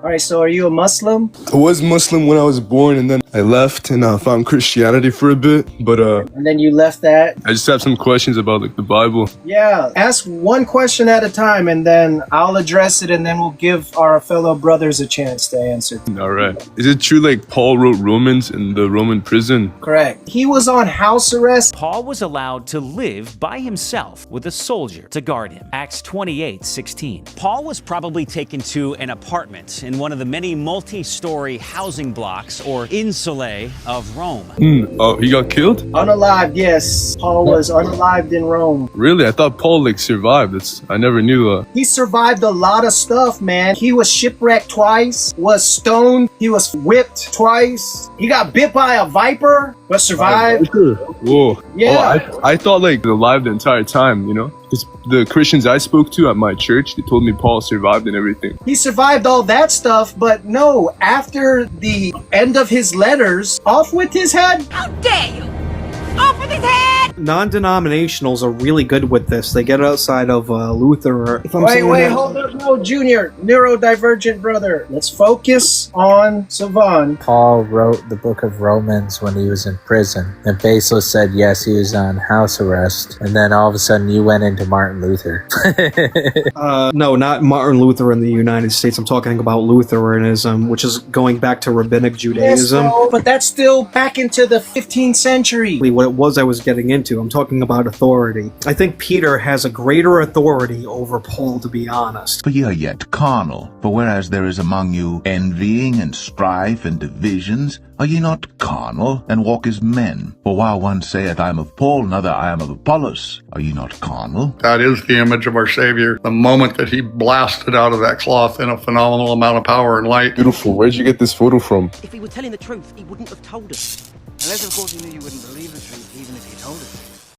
All right, so are you a Muslim? I was Muslim when I was born, and then I left and found Christianity for a bit. But And then you left that? I just have some questions about like the Bible. Yeah, ask one question at a time and then I'll address it and then we'll give our fellow brothers a chance to answer. All right. Is it true like Paul wrote Romans in the Roman prison? Correct. He was on house arrest. Paul was allowed to live by himself with a soldier to guard him. Acts 28:16. Paul was probably taken to an apartment in one of the many multi-story housing blocks or insulae of Rome. Oh, he got killed? Unalived, yes. Paul was unalived in Rome. Really? I thought Paul like survived. I never knew. He survived a lot of stuff, man. He was shipwrecked twice, was stoned, he was whipped twice. He got bit by a viper, but survived. Whoa. Yeah. Oh, I thought like alive the entire time, you know? Because the Christians I spoke to at my church, they told me Paul survived and everything. He survived all that stuff, but no, after the end of his letters, off with his head. How dare you! Off with his head! Non-denominationals are really good with this. They get outside of Luther. If I'm Wait, saying that- hold up, no, Junior, neurodivergent brother. Let's focus on Savan. Paul wrote the book of Romans when he was in prison. And Basil said, yes, he was on house arrest. And then all of a sudden you went into Martin Luther. No, not Martin Luther in the United States. I'm talking about Lutheranism, which is going back to Rabbinic Judaism. Yes, no, but that's still back into the 15th century. What it was I was getting into. I'm talking about authority. I think Peter has a greater authority over Paul, to be honest. For ye are yet carnal. For whereas there is among you envying and strife and divisions, are ye not carnal, and walk as men? For while one saith, I am of Paul, another, I am of Apollos, are ye not carnal? That is the image of our Savior. The moment that he blasted out of that cloth in a phenomenal amount of power and light. Beautiful. Where'd you get this photo from? If he were telling the truth, he wouldn't have told us. Unless, of course, he knew you wouldn't believe the truth, even if he told us.